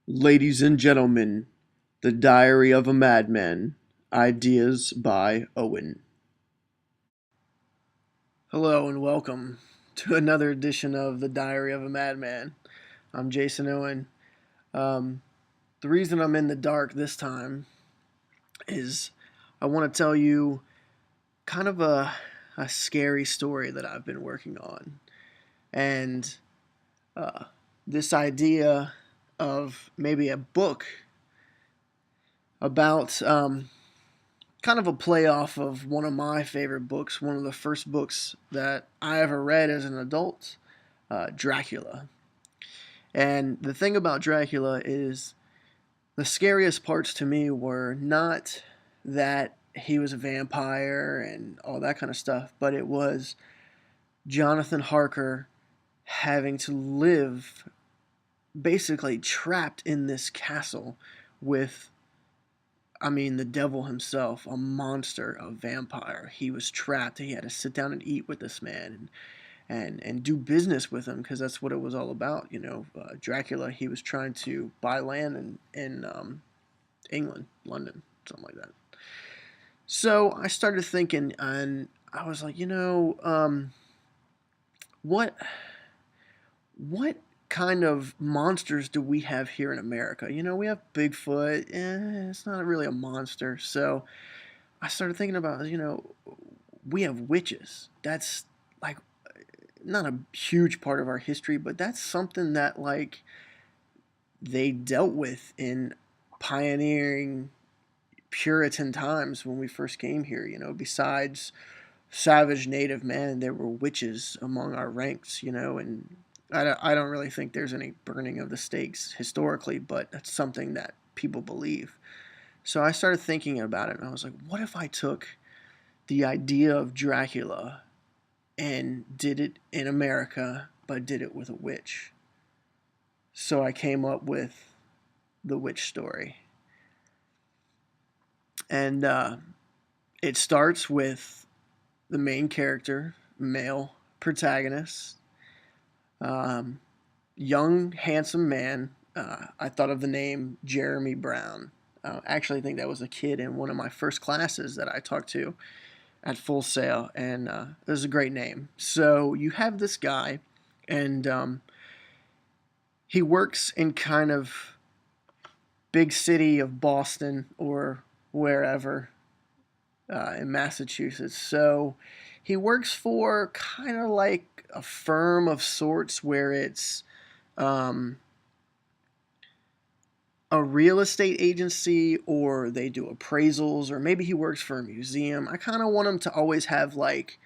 Ladies and gentlemen, The Diary of a Madman. Ideas by Owen. Hello and welcome to another edition of The Diary of a Madman. I'm Jason Owen. Um, the reason I'm in the dark this time is I want to tell you kind of a scary story that I've been working on. And uh, this idea of maybe a book about kind of a play off of one of my favorite books, one of the first books that I ever read as an adult, Dracula. And the thing about Dracula is the scariest parts to me were not that he was a vampire and all that kind of stuff, but it was Jonathan Harker having to live basically trapped in this castle with the devil himself, a monster, a vampire. He was trapped. He had to sit down and eat with this man and do business with him because that's what it was all about. Dracula, he was trying to buy land in England, London, something like that. So I started thinking, and I was like, what what kind of monsters do we have here in America? We have Bigfoot. It's not really a monster. So I started thinking about, we have witches. That's like not a huge part of our history, but that's something that like they dealt with in pioneering Puritan times when we first came here. Besides savage native men, there were witches among our ranks. And I don't really think there's any burning of the stakes historically, but that's something that people believe. So I started thinking about it, and I was like, what if I took the idea of Dracula and did it in America, but did it with a witch? So I came up with the witch story. And it starts with the main character, male protagonist, um, young, handsome man. I thought of the name Jeremy Brown. Actually, I think that was a kid in one of my first classes that I talked to at Full Sail, and it was a great name. So you have this guy, and he works in kind of big city of Boston or wherever in Massachusetts. So he works for kind of like a firm of sorts where it's um, a real estate agency or they do appraisals or maybe he works for a museum. I kind of want him to always have like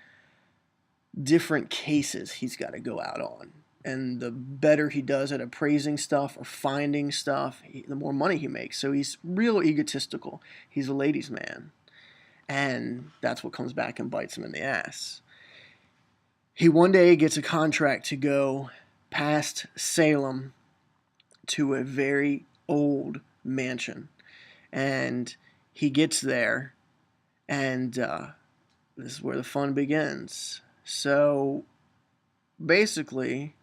different cases he's got to go out on. And the better he does at appraising stuff or finding stuff, the more money he makes. So he's real egotistical. He's a ladies' man. And that's what comes back and bites him in the ass. He one day gets a contract to go past Salem to a very old mansion. And he gets there, and this is where the fun begins. So basically,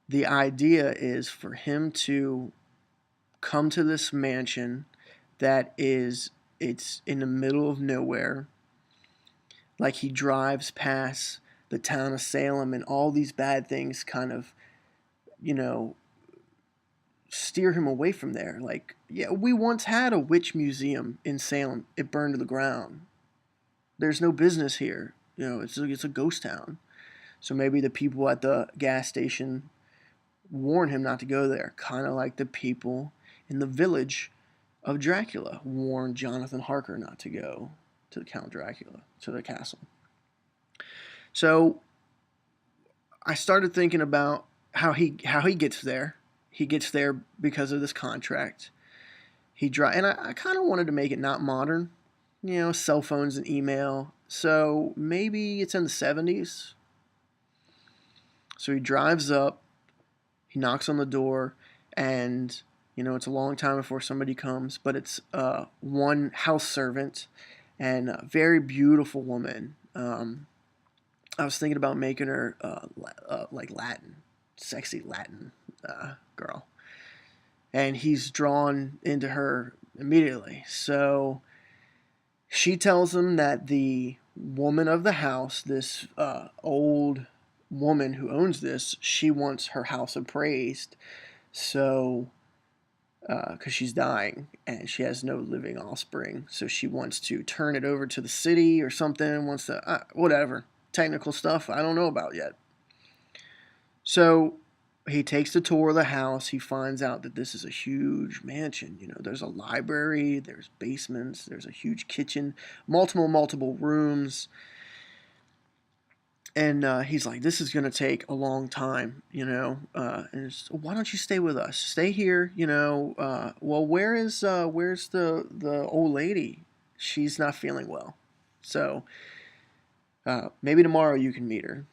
the idea is for him to come to this mansion that it's in the middle of nowhere. Like he drives past the town of Salem and all these bad things kind of, you know, steer him away from there. Like, yeah, we once had a witch museum in Salem. It burned to the ground. There's no business here. It's a ghost town. So maybe the people at the gas station warn him not to go there, kind of like the people in the village of Dracula warned Jonathan Harker not to go to the Count Dracula, to the castle. So I started thinking about how he gets there. He gets there because of this contract. And I kind of wanted to make it not modern, cell phones and email. So maybe it's in the 70s. So he drives up, he knocks on the door, and it's a long time before somebody comes, but it's one house servant and a very beautiful woman. I was thinking about making her like Latin, sexy Latin girl. and he's drawn into her immediately. So she tells him that the woman of the house, this old woman who owns this, she wants her house appraised. So, because she's dying and she has no living offspring, so she wants to turn it over to the city or something. Wants to whatever technical stuff I don't know about yet. So he takes the tour of the house. He finds out that this is a huge mansion. You know, there's a library, there's basements, there's a huge kitchen, multiple rooms. And he's like, "This is gonna take a long time, you know. And why don't you stay with us? Stay here, you know. Well, where's the old lady? She's not feeling well, so maybe tomorrow you can meet her."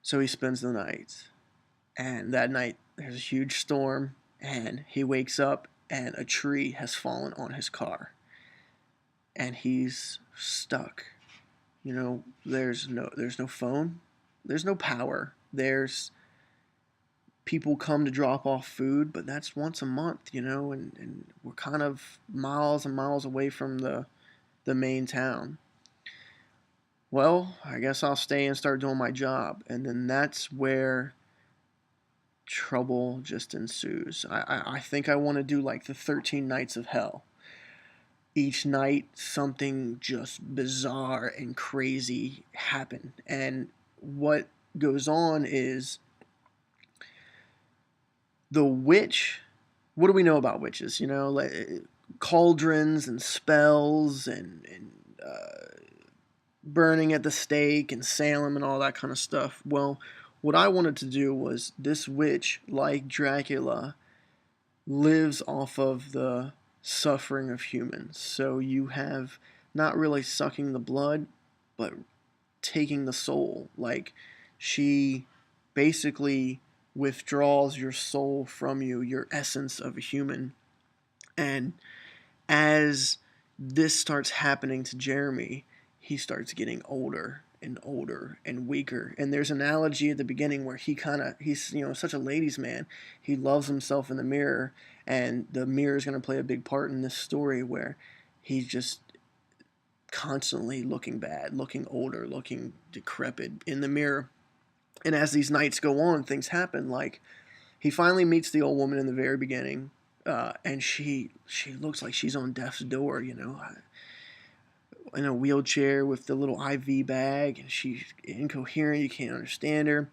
So he spends the night. And that night, there's a huge storm, and he wakes up, and a tree has fallen on his car, and he's stuck. You know, there's no phone, there's no power. There's people come to drop off food, but that's once a month, you know, and we're kind of miles and miles away from the main town. Well, I guess I'll stay and start doing my job, and then that's where trouble just ensues. I think I want to do like the 13 Nights of Hell. Each night, something just bizarre and crazy happen. And what goes on is the witch. What do we know about witches? You know, like cauldrons and spells and burning at the stake and Salem and all that kind of stuff. Well, what I wanted to do was this witch, like Dracula, lives off of the suffering of humans. So you have not really sucking the blood, but taking the soul. Like she basically withdraws your soul from you, your essence of a human. And as this starts happening to Jeremy, he starts getting older and older and weaker. And there's an analogy at the beginning where he's such a ladies' man. He loves himself in the mirror, and the mirror is going to play a big part in this story where he's just constantly looking bad, looking older, looking decrepit in the mirror. And as these nights go on, things happen. Like he finally meets the old woman in the very beginning, and she looks like she's on death's door, you know, in a wheelchair with the little IV bag, and she's incoherent. You can't understand her.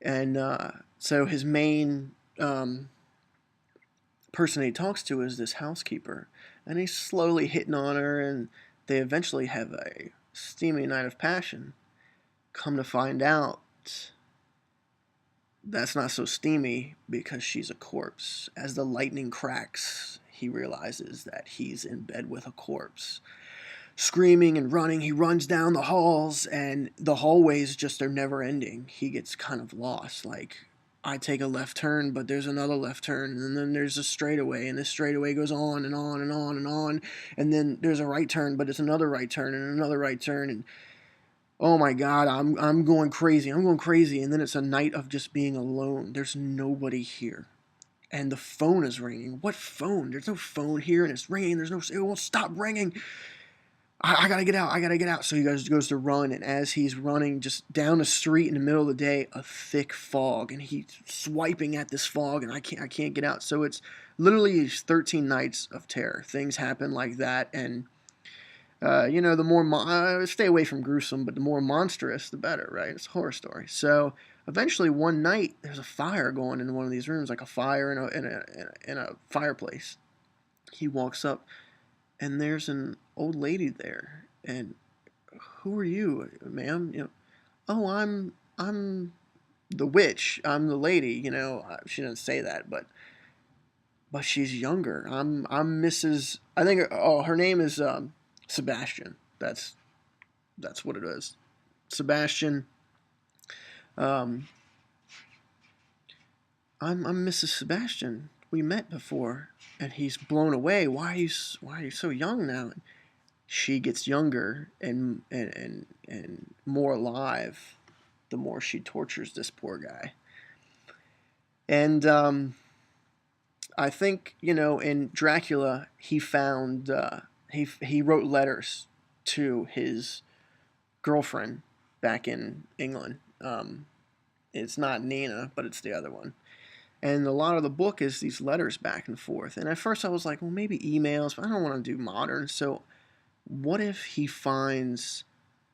And so his main person he talks to is this housekeeper, and he's slowly hitting on her, and they eventually have a steamy night of passion. Come to find out, that's not so steamy because she's a corpse. As the lightning cracks, he realizes that he's in bed with a corpse. Screaming and running, he runs down the halls, and the hallways just are never ending. He gets kind of lost. Like, I take a left turn, but there's another left turn, and then there's a straightaway, and this straightaway goes on and on and on and on, and then there's a right turn, but it's another right turn and another right turn, and oh my God, I'm going crazy. I'm going crazy. And then it's a night of just being alone. There's nobody here. And the phone is ringing. What phone? There's no phone here, and it's ringing. It won't stop ringing. I gotta get out. I gotta get out. So he goes to run, and as he's running just down the street in the middle of the day, a thick fog, and he's swiping at this fog, and I can't get out. So it's literally 13 nights of terror. Things happen like that, and the more stay away from gruesome, but the more monstrous, the better, right? It's a horror story. So eventually, one night, there's a fire going in one of these rooms, like a fire in a fireplace. He walks up, and there's an old lady there. And who are you, ma'am? You know, oh, I'm the witch. I'm the lady. You know, she doesn't say that, but she's younger. I'm Mrs. I think. Oh, her name is Sebastian. That's what it is. Sebastian. Um, I'm Mrs. Sebastian. We met before, and he's blown away. Why are you so young now? And she gets younger and more alive the more she tortures this poor guy. And I think, in Dracula, he found he wrote letters to his girlfriend back in England. It's not Nina, but it's the other one. And a lot of the book is these letters back and forth. And at first I was like, well, maybe emails, but I don't want to do modern. So what if he finds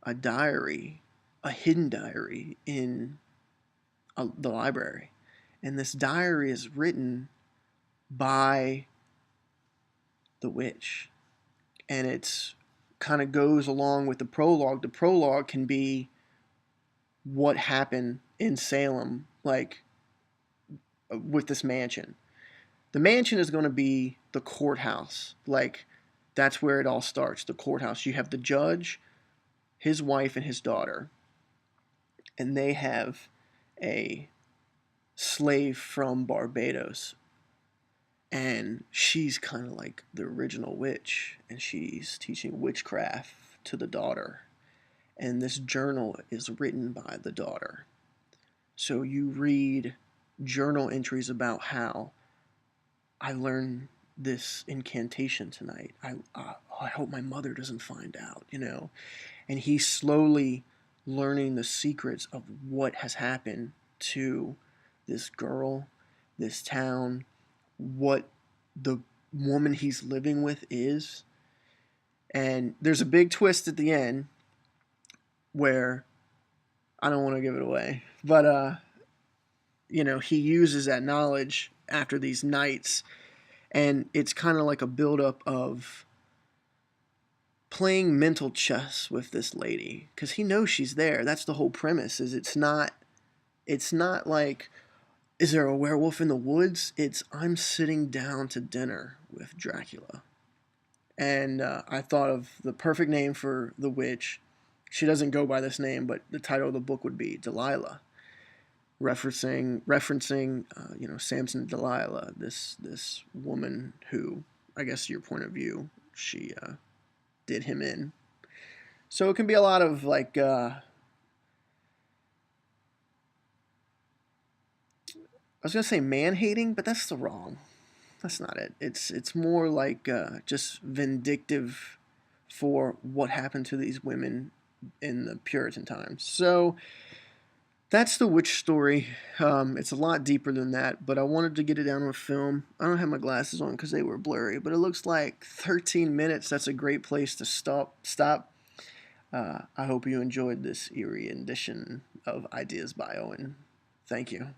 a diary, a hidden diary in the library? And this diary is written by the witch. And it's kind of goes along with the prologue. The prologue can be what happened in Salem, like with this mansion. The mansion is going to be the courthouse. Like, that's where it all starts, the courthouse. You have the judge, his wife, and his daughter. And they have a slave from Barbados. And she's kind of like the original witch. And she's teaching witchcraft to the daughter. And this journal is written by the daughter. So you read journal entries about how I learned this incantation tonight. I hope my mother doesn't find out, And he's slowly learning the secrets of what has happened to this girl, this town, what the woman he's living with is. And there's a big twist at the end where I don't want to give it away, but he uses that knowledge after these nights, and it's kind of like a buildup of playing mental chess with this lady because he knows she's there. That's the whole premise. Is it's not like, is there a werewolf in the woods? It's, I'm sitting down to dinner with Dracula, and I thought of the perfect name for the witch. She doesn't go by this name, but the title of the book would be Delilah, referencing Samson and Delilah, this woman who, I guess your point of view, she did him in. So it can be a lot of like I was gonna say man hating, but that's the wrong. That's not it. It's more like just vindictive for what happened to these women in the Puritan times. So that's the witch story. It's a lot deeper than that, but I wanted to get it down on film. I don't have my glasses on because they were blurry, but it looks like 13 minutes. That's a great place to stop. I hope you enjoyed this eerie edition of Ideas by Owen. Thank you.